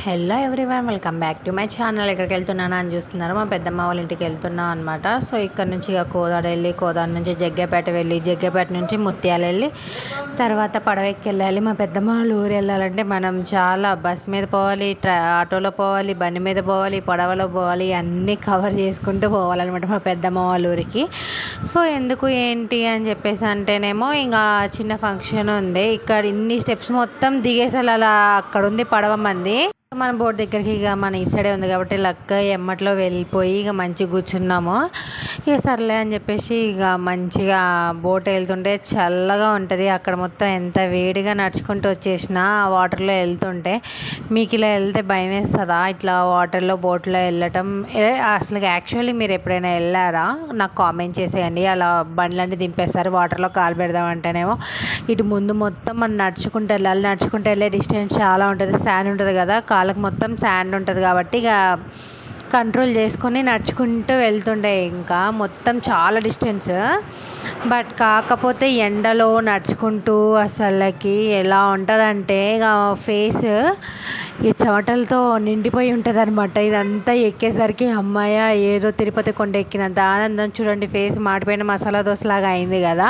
Hello everyone, welcome back to my channel. ఎక్కడికి వెళ్తున్నాను అని చూస్తున్నారు, మా పెద్దమ్మ వాళ్ళ ఇంటికి వెళ్తున్నాం అనమాట. సో ఇక్కడ నుంచి ఇక కోదాడ వెళ్ళి, కోదాడ నుంచి జగ్గేపేట వెళ్ళి, జగ్గేపేట నుంచి ముత్యాలు వెళ్ళి, తర్వాత పడవెక్కి వెళ్ళాలి. మా పెద్దమ్మ వాళ్ళ ఊరు వెళ్ళాలంటే మనం చాలా బస్ మీద పోవాలి, ఆటోలో పోవాలి, బండి మీద పోవాలి, పడవలో పోవాలి, అన్నీ కవర్ చేసుకుంటూ పోవాలన్నమాట మా పెద్దమ్మ వాళ్ళ ఊరికి. సో ఎందుకు ఏంటి అని చెప్పేసి అంటేనేమో ఇంకా చిన్న ఫంక్షన్ ఉంది, ఇక్కడ ఇన్ని స్టెప్స్ మొత్తం దిగేసి అలా అక్కడ ఉంది పడవ మంది. మన బోట్ దగ్గరికి ఇక మన ఈ సైడే ఉంది కాబట్టి లక్క ఎమ్మట్లో వెళ్ళిపోయి ఇక మంచిగా కూర్చున్నాము. ఇక సర్లే అని చెప్పేసి ఇక మంచిగా బోట్ వెళ్తుంటే చల్లగా ఉంటుంది అక్కడ మొత్తం. ఎంత వేడిగా నడుచుకుంటూ వచ్చేసినా వాటర్లో వెళ్తుంటే మీకు ఇలా వెళ్తే భయం వేస్తుందా ఇట్లా వాటర్లో బోట్లో వెళ్ళటం? అసలు యాక్చువల్లీ మీరు ఎప్పుడైనా వెళ్ళారా నాకు కామెంట్ చేసేయండి. అలా బండ్లన్నీ దింపేస్తారు, వాటర్లో కాలు పెడదామంటేనేమో ఇటు ముందు మొత్తం మనం నడుచుకుంటూ వెళ్ళాలి. నడుచుకుంటూ వెళ్ళే డిస్టెన్స్ చాలా ఉంటుంది, శాండ్ ఉంటుంది కదా, కాళ్ళకు మొత్తం శాండ్ ఉంటుంది కాబట్టి ఇక కంట్రోల్ చేసుకొని నడుచుకుంటూ వెళ్తుండే. ఇంకా మొత్తం చాలా డిస్టెన్స్, బట్ కాకపోతే ఎండలో నడుచుకుంటూ అసలకి ఎలా ఉంటుందంటే ఇక ఫేస్ ఈ చెమటలతో నిండిపోయి ఉంటుంది అనమాట. ఇదంతా ఎక్కేసరికి అమ్మాయ ఏదో తిరుపతి కొండ ఎక్కినంత ఆనందం. చూడండి ఫేస్ మాడిపోయిన మసాలా దోశలాగా అయింది కదా,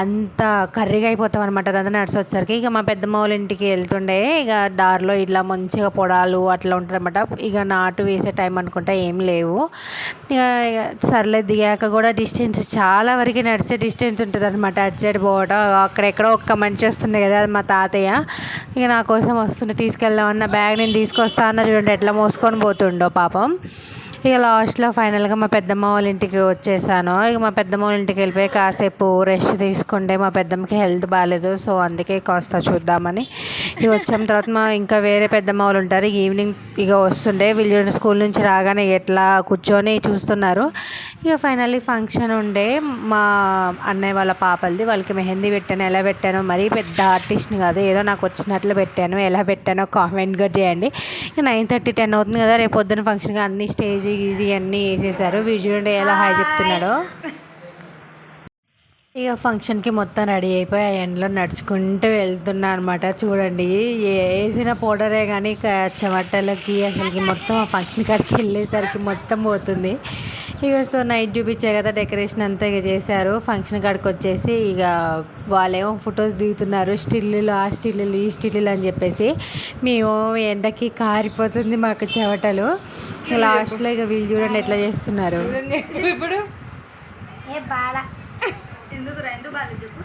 అంత కర్రీగా అయిపోతాం అనమాట అదంతా నడిచి వచ్చరికి. ఇక మా పెద్దమ్మ వాళ్ళ ఇంటికి వెళ్తుండే ఇక దారిలో ఇట్లా మంచిగా పొడాలు అట్లా ఉంటుంది అనమాట. ఇక నాటు వేసే టైం అనుకుంటా ఏం లేవు. ఇక సర్లే దిగాక కూడా డిస్టెన్స్ చాలా వరకు నడిచే డిస్టెన్స్ ఉంటుంది అనమాట. అటు సైడ్ పోవటం అక్కడెక్కడో ఒక్క మనిషి వస్తుండే కదా, అది మా తాతయ్య. ఇక నా కోసం వస్తుండే, తీసుకెళ్దామన్న బ్యాగ్ నేను తీసుకొస్తా అన్న, చూడండి ఎట్లా మోసుకొని పోతుండో పాపం. ఇక లాస్ట్లో ఫైనల్గా మా పెద్దమ్మ వాళ్ళ ఇంటికి వచ్చేసాను. ఇక మా పెద్దమ్మ వాళ్ళ ఇంటికి వెళ్ళిపోయి కాసేపు రెస్ట్ తీసుకుంటే మా పెద్దమ్మకి హెల్త్ బాగాలేదు, సో అందుకే కాస్త చూద్దామని ఇక వచ్చాం. తర్వాత మా ఇంకా వేరే పెద్దమ్మ వాళ్ళు ఉంటారు, ఈవినింగ్ ఇక వస్తుండే వీళ్ళు స్కూల్ నుంచి రాగానే ఎట్లా కూర్చొని చూస్తున్నారు. ఇక ఫైనల్లీ ఫంక్షన్ ఉండే మా అన్నయ్య వాళ్ళ పాపలది. వాళ్ళకి మెహందీ పెట్టాను, ఎలా పెట్టానో మరీ పెద్ద ఆర్టిస్ట్ని కాదు, ఏదో నాకు వచ్చినట్లు పెట్టాను. ఎలా పెట్టానో కామెంట్ కూడా చేయండి. ఇక 9:30, 10 అవుతుంది కదా, రేపు పొద్దున్న ఫంక్షన్గా అన్ని స్టేజ్ ఈజీ అన్నీ వేసేసారు. చూడండి ఎలా హాయ్ చెప్తున్నాడో. ఇక ఫంక్షన్కి మొత్తం రెడీ అయిపోయి ఆ ఎండలో నడుచుకుంటూ వెళ్తున్నా అనమాట. చూడండి వేసిన పౌడరే కానీ చెమటలకి అసలుకి మొత్తం ఆ ఫంక్షన్ కాడికి వెళ్ళేసరికి మొత్తం పోతుంది. ఇక సో నైట్ చూపించే కదా డెకరేషన్ అంతా ఇక చేశారు. ఫంక్షన్ కాడికి వచ్చేసి ఇక వాళ్ళేమో ఫొటోస్ దిగుతున్నారు, స్టిల్లులు ఆ స్టిల్లులు ఈ స్టిల్లులు అని చెప్పేసి. మేము ఎండకి కారిపోతుంది మాకు చెమటలు. లాస్ట్లో ఇక వీళ్ళు చూడండి ఎట్లా చేస్తున్నారు. ఇప్పుడు ఎందుకు బాగాలేదు చెప్పు.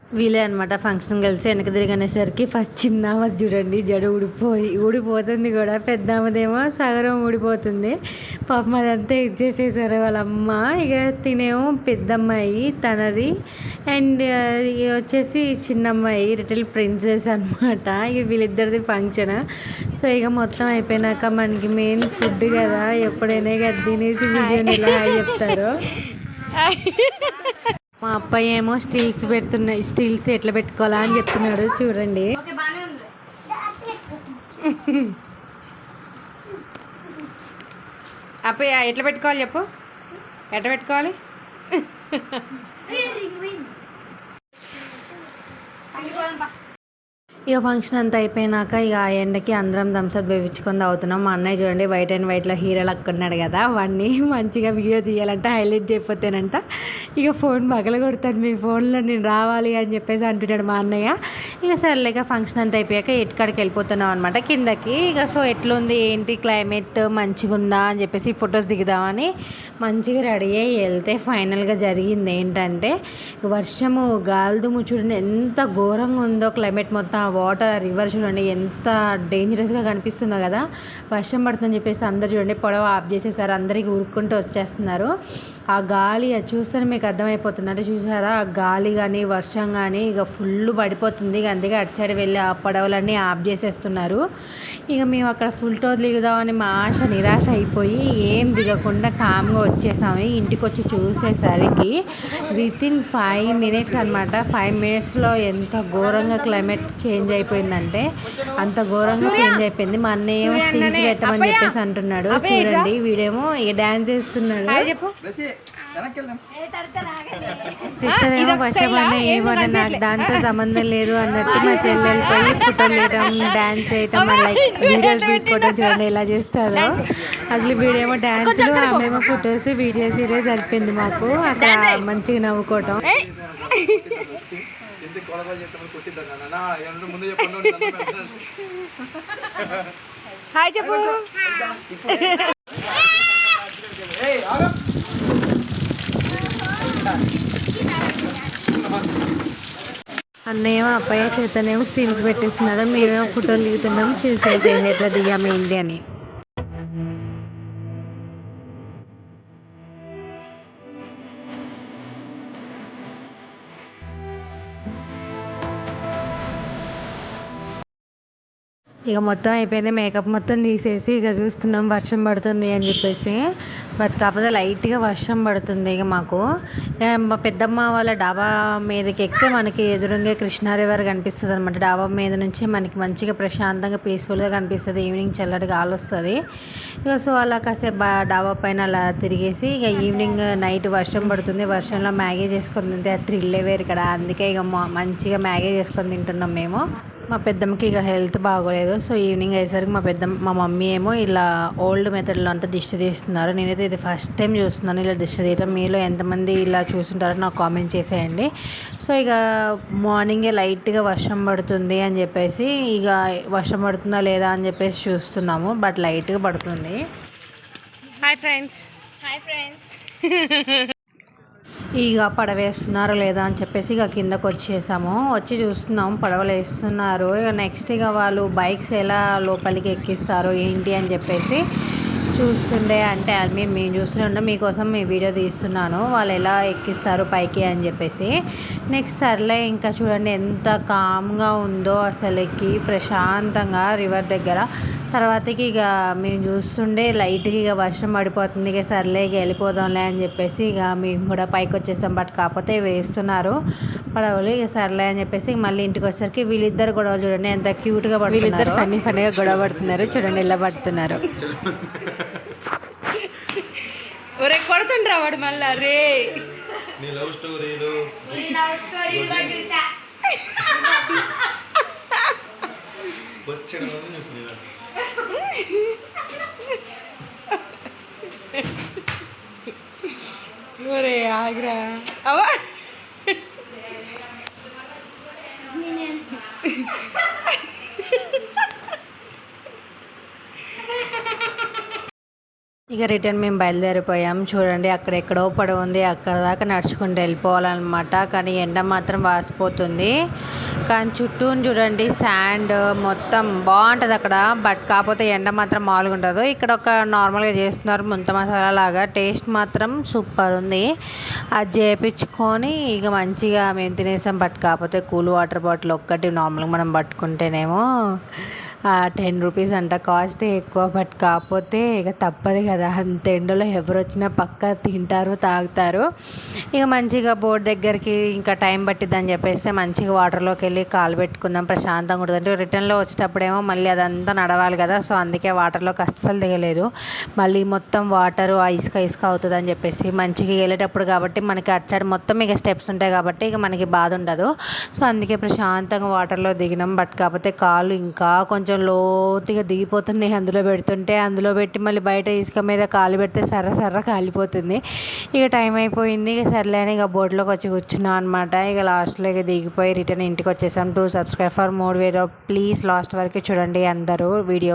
వీలే అనమాట ఫంక్షన్ కలిసి వెనక తిరిగనేసరికి ఫస్ట్ చిన్నామది చూడండి జడ ఊడిపోతుంది కూడా, పెద్దామదేమో సగరం ఊడిపోతుంది. పాపం అదంతా ఇచ్చేసేసారు వాళ్ళ అమ్మ. ఇక తినేమో పెద్దమ్మాయి తనది, అండ్ వచ్చేసి చిన్నమ్మాయి లిటిల్ ప్రిన్సెస్ అనమాట. ఇక వీళ్ళిద్దరిది ఫంక్షన్. సో ఇక మొత్తం అయిపోయినాక మనకి మెయిన్ ఫుడ్ కదా, ఎప్పుడైనా ఇక తినేసి వీడియోని ఇలా చెప్తారు. మా అబ్బాయి ఏమో స్టిల్స్ ఎట్లా పెట్టుకోవాలా అని చెప్తున్నాడు చూడండి. అబ్బాయి ఎట్లా పెట్టుకోవాలి చెప్పు, ఎట్లా పెట్టుకోవాలి? ఇక ఫంక్షన్ అంతా అయిపోయినాక ఇక ఆ ఎండకి అందరం థమ్స్అప్ వేయించుకొని తాగుతున్నాం. మా అన్నయ్య చూడండి వైట్ అండ్ వైట్లో హీరోలు అక్కడున్నాడు కదా, వాడిని మంచిగా వీడియో తీయాలంటే హైలైట్ చేయకపోతేనంట ఇక ఫోన్ పగల కొడతాను, మీ ఫోన్లో నేను రావాలి అని చెప్పేసి అంటున్నాడు మా అన్నయ్య. ఇక సర్లేక ఫంక్షన్ అంతా అయిపోయాక ఎటుకాడికి వెళ్ళిపోతున్నాం అనమాట కిందకి. ఇక సో ఎట్లుంది ఏంటి క్లైమేట్ మంచిగా ఉందా అని చెప్పేసి ఫొటోస్ దిగుదామని మంచిగా రెడీ అయ్యి వెళ్తే ఫైనల్గా జరిగింది ఏంటంటే వర్షము గాలిదుము. చూడండి ఎంత ఘోరంగా ఉందో క్లైమేట్ మొత్తం. వాటర్ రివర్ చూడండి ఎంత డేంజరస్గా కనిపిస్తుందో కదా, వర్షం పడుతుందని చెప్పేసి అందరు చూడండి పొడవ ఆఫ్ చేసేసారు, అందరికి ఉరుక్కుంటూ వచ్చేస్తున్నారు. ఆ గాలి అది చూస్తే మీకు అర్థమైపోతుందంటే చూసారా, ఆ గాలి కానీ వర్షం కానీ ఇక ఫుల్ పడిపోతుంది. ఇక అందుకే అటు సైడ్ వెళ్ళి ఆ పొడవలన్నీ ఆఫ్ చేసేస్తున్నారు. ఇక మేము అక్కడ ఫుల్ టో దిగుదామని మా ఆశ నిరాశ అయిపోయి ఏం దిగకుండా కామ్గా వచ్చేసాము. ఇంటికి వచ్చి చూసేసరికి వితిన్ 5 minutes అనమాట. 5 minutesలో ఎంత ఘోరంగా క్లైమేట్ చేంజ్ అయిపోయిందంటే అంత ఘోరంగా చేంజ్ అయిపోయింది. మా అన్నయ్య ఏమో స్టిల్స్ పెట్టమని చెప్పేసి అంటున్నాడు. చూడండి వీడేమో ఇక డాన్స్ చేస్తున్నాడు. సిస్టర్ ఏమో వర్షమన్నా ఏమన్నా నాకు దాంతో సంబంధం లేదు అన్నట్టు మా చెల్లెలు పోయి ఫోటోలు వేయడం డాన్స్ చేయటం లైక్ వీడియోస్ తీసుకోవడం చూడండి ఎలా చేస్తారో. అసలు వీడేమో డాన్స్లు ఆమెమో ఫొటోస్ వీడియోస్ ఇదే సరిపోయింది మాకు. అక్కడ మంచిగా నవ్వుకోవటం. హాయ్ చెప్పు. అన్నయ్య అప్పయ్య చేతనేమో స్టిల్స్ పెట్టేస్తున్నాడు, మేమేమో ఫోటోలు దిగుతున్నాం. చూసేసేయండి ఎట్లా దిగాము ఏంటి అని. ఇక మొత్తం అయిపోయింది, మేకప్ మొత్తం తీసేసి ఇక చూస్తున్నాం వర్షం పడుతుంది అని చెప్పేసి. బట్ కాకపోతే లైట్గా వర్షం పడుతుంది. ఇక మాకు మా పెద్దమ్మ వాళ్ళ డాబా మీదకి ఎక్కితే మనకి ఎదురుగా కృష్ణా రివర్ కనిపిస్తుంది అనమాట. డాబా మీద నుంచి మనకి మంచిగా ప్రశాంతంగా పీస్ఫుల్గా కనిపిస్తుంది. ఈవినింగ్ చల్లటి గాలి వస్తుంది. ఇక సో అలా కాసేపు డాబా పైన అలా తిరిగేసి ఇక ఈవినింగ్ నైట్ వర్షం పడుతుంది. వర్షంలో మ్యాగీ చేసుకొని తింటే ఆ థ్రిల్లే వేరు ఇక్కడ. అందుకే ఇక మంచిగా మ్యాగీ చేసుకొని తింటున్నాం మేము. మా పెద్దమ్మకి ఇక హెల్త్ బాగోలేదు. సో ఈవినింగ్ అయ్యేసరికి మా మమ్మీ ఏమో ఇలా ఓల్డ్ మెథడ్లో అంతా దిష్టి తీస్తున్నారు. నేనైతే ఇది ఫస్ట్ టైం చూస్తున్నాను ఇలా దిష్టి తీయటం. మీలో ఎంతమంది ఇలా చూస్తుంటారో నాకు కామెంట్ చేసేయండి. సో ఇక మార్నింగే లైట్గా వర్షం పడుతుంది అని చెప్పేసి ఇక వర్షం పడుతుందా లేదా అని చెప్పేసి చూస్తున్నాము. బట్ లైట్గా పడుతుంది. Hi friends. Hi friends. ఇక పడవ వేస్తున్నారో లేదా అని చెప్పేసి ఇక కిందకు వచ్చేసాము. వచ్చి చూస్తున్నాము పడవలు వేస్తున్నారు. ఇక నెక్స్ట్ ఇక వాళ్ళు బైక్స్ ఎలా లోపలికి ఎక్కిస్తారు ఏంటి అని చెప్పేసి చూస్తుండే. అంటే మేము చూస్తూనే ఉంటాం, మీకోసం మీ వీడియో తీస్తున్నాను వాళ్ళు ఎలా ఎక్కిస్తారు పైకి అని చెప్పేసి. నెక్స్ట్ సర్లే ఇంకా చూడండి ఎంత కామ్గా ఉందో అసలుకి ప్రశాంతంగా రివర్ దగ్గర. తర్వాతకి ఇక మేము చూస్తుండే లైట్గా ఇక వర్షం పడిపోతుంది. ఇక సర్లే ఇక వెళ్ళిపోదాంలే అని చెప్పేసి ఇక మేము కూడా పైకి వచ్చేసాం. బట్ కాకపోతే వేస్తున్నారు పడవలు. ఇక సర్లే అని చెప్పేసి మళ్ళీ ఇంటికి వచ్చేసరికి వీళ్ళిద్దరు గొడవలు చూడండి ఎంత క్యూట్గా పడుతున్నారు. వీళ్ళిద్దరు ఫన్నీగా గొడవ పడుతున్నారు చూడండి ఎలా పడుతున్నారు. ఒరే కొడుతుండ్రా వాడు మళ్ళా రే. ఒరే ఆగ్రా అవా. ఇక రిటర్న్ మేము బయలుదేరిపోయాం. చూడండి అక్కడెక్కడో పడవ ఉంది, అక్కడ దాకా నడుచుకుంటూ వెళ్ళిపోవాలన్నమాట. కానీ ఎండ మాత్రం వాసిపోతుంది. కానీ చుట్టూ చూడండి శాండ్ మొత్తం బాగుంటుంది అక్కడ. బట్ కాకపోతే ఎండ మాత్రం మామూలుగా ఉండదు. ఇక్కడ ఒక నార్మల్గా చేస్తున్నారు ముంత మసాలా లాగా, టేస్ట్ మాత్రం సూపర్ ఉంది. అది చేయించుకొని ఇక మంచిగా మేము తినేసాం. బట్ కాకపోతే కూల్ వాటర్ బాటిల్ ఒక్కటి నార్మల్గా మనం పట్టుకుంటేనేమో 10 రూపీస్ అంట, కాస్ట్ ఎక్కువ. బట్ కాకపోతే ఇక తప్పదు కదా, అంత ఎండలో ఎవరు వచ్చినా పక్కా తింటారు తాగుతారు. ఇక మంచిగా బోట్ దగ్గరికి ఇంకా టైం పట్టిద్దని చెప్పేస్తే మంచిగా వాటర్లోకి వెళ్ళి కాలు పెట్టుకుందాం ప్రశాంతంగా ఉంటుంది. అంటే రిటర్న్లో వచ్చేటప్పుడేమో మళ్ళీ అదంతా నడవాలి కదా, సో అందుకే వాటర్లోకి అస్సలు దిగలేదు. మళ్ళీ మొత్తం వాటరు ఇసుక అవుతుంది అని చెప్పేసి మంచిగా వెళ్ళేటప్పుడు కాబట్టి మనకి అటు సైడ్ మొత్తం ఇక స్టెప్స్ ఉంటాయి కాబట్టి ఇక మనకి బాధ ఉండదు. సో అందుకే ప్రశాంతంగా వాటర్లో దిగినాం. బట్ కాకపోతే కాళ్ళు ఇంకా కొంచెం లోతుగా దిగిపోతున్నాయి. అందులో పెడుతుంటే అందులో పెట్టి మళ్ళీ బయట ఇసుక మీద కాలు పెడితే సర్ర కాలిపోతుంది. ఇక టైం అయిపోయింది. ఇక సర్లే అని ఇక బోట్లోకి వచ్చి కూర్చున్నాం అనమాట. ఇక లాస్ట్లో ఇక దిగిపోయి రిటర్న్ ఇంటికి వచ్చేసాం. 2 subscribe for more video. Please last వరకు చూడండి అందరూ వీడియో.